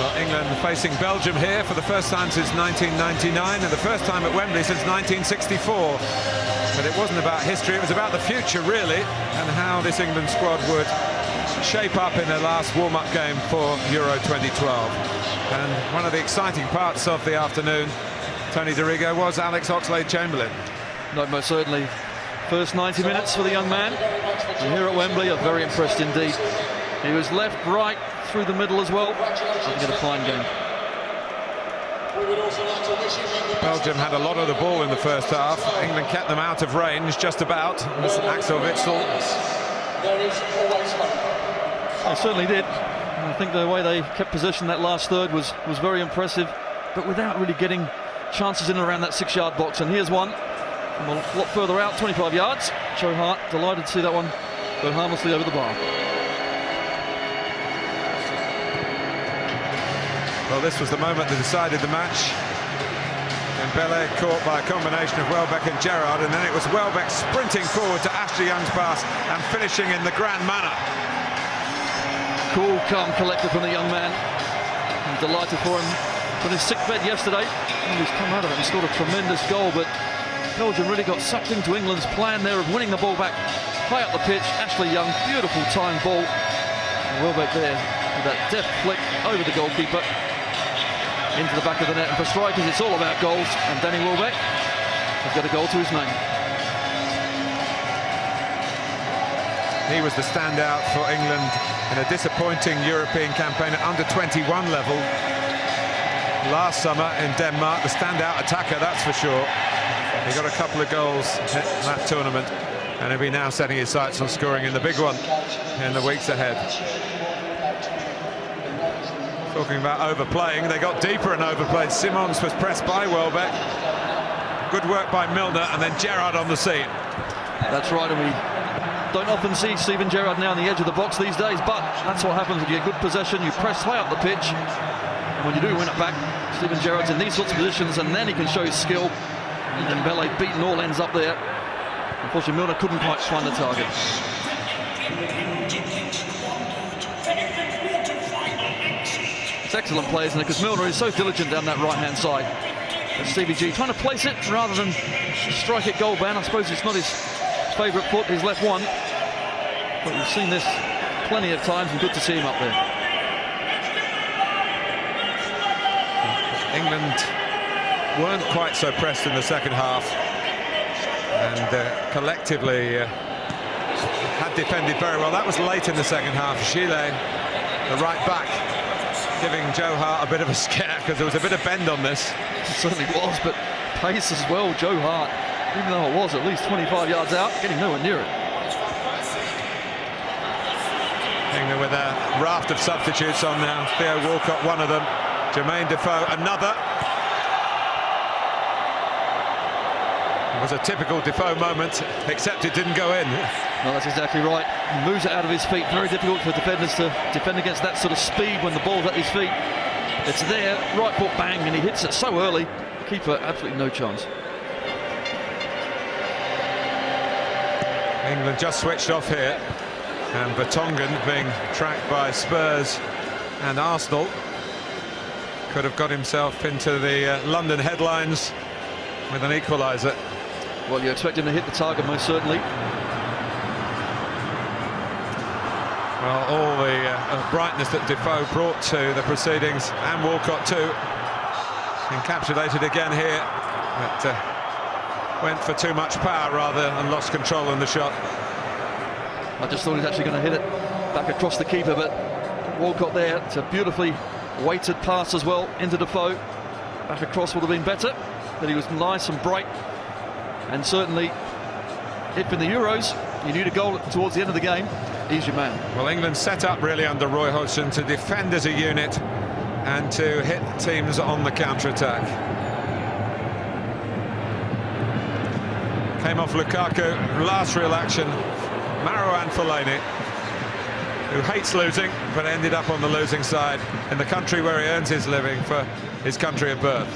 Well, England facing Belgium here for the first time since 1999 and the first time at Wembley since 1964. But it wasn't about history, it was about the future, really, and how this England squad would shape up in their last warm-up game for Euro 2012. And one of the exciting parts of the afternoon, Tony DeRigo, was Alex Oxlade-Chamberlain. No, most certainly. First 90 minutes for the young man. And here at Wembley, I'm very impressed indeed. He was left, right, through the middle as well. I think a fine game. Belgium had a lot of the ball in the first half. England kept them out of range, just about. Axel Witsel. They certainly did. And I think the way they kept possession that last third was very impressive, but without really getting chances in and around that 6-yard box. And here's one from a lot further out, 25 yards. Joe Hart, delighted to see that one go harmlessly over the bar. Well, this was the moment that decided the match. Mbele caught by a combination of Welbeck and Gerrard, and then it was Welbeck sprinting forward to Ashley Young's pass and finishing in the grand manner. Cool, calm, collected from the young man. I'm delighted for him. From his sick bed yesterday, and he's come out of it and scored a tremendous goal, but Belgium really got sucked into England's plan there of winning the ball back high up the pitch. Ashley Young, beautiful timed ball. And Welbeck there with that deft flick over the goalkeeper into the back of the net. And for strikers, it's all about goals, and Danny Welbeck has got a goal to his name. He was the standout for England in a disappointing European campaign at under-21 level last summer in Denmark. The standout attacker, that's for sure. He got a couple of goals in that tournament, and he'll be now setting his sights on scoring in the big one in the weeks ahead. Talking about overplaying, they got deeper and overplayed. Simons was pressed by Welbeck. Good work by Milner, and then Gerrard on the scene. That's right, and we don't often see Steven Gerrard now on the edge of the box these days, but that's what happens when you get good possession. You press high up the pitch, and when you do win it back, Steven Gerrard's in these sorts of positions, and then he can show his skill. And Mbele beating all ends up there. Unfortunately, Milner couldn't quite find the target. It's excellent play, isn't it? Because Milner is so diligent down that right-hand side. And Stevie G trying to place it rather than strike it goal bound. I suppose it's not his favourite foot, his left one. But we've seen this plenty of times, and good to see him up there. England weren't quite so pressed in the second half, and collectively had defended very well. That was late in the second half. Gillet, the right back, giving Joe Hart a bit of a scare because there was a bit of bend on this. It certainly was, but pace as well. Joe Hart, even though it was at least 25 yards out, getting nowhere near it. England with a raft of substitutes on now. Theo Walcott, one of them. Jermaine Defoe, another. It was a typical Defoe moment, except it didn't go in. No, that's exactly right. He moves it out of his feet. Very difficult for defenders to defend against that sort of speed when the ball's at his feet. It's there, right foot bang, and he hits it so early. Keeper, absolutely no chance. England just switched off here, and Vertonghen, being tracked by Spurs and Arsenal, could have got himself into the London headlines with an equaliser. Well, you expect him to hit the target, most certainly. Well, all the brightness that Defoe brought to the proceedings, and Walcott too, encapsulated again here, but went for too much power rather and lost control in the shot. I just thought he was actually going to hit it back across the keeper, but Walcott there. It's a beautifully weighted pass as well into Defoe. Back across would have been better, but he was nice and bright. And certainly, if in the Euros you need a goal towards the end of the game, he's your man. Well, England set up really under Roy Hodgson to defend as a unit and to hit teams on the counter-attack. Came off Lukaku, last real action, Marouane Fellaini, who hates losing but ended up on the losing side in the country where he earns his living for his country of birth.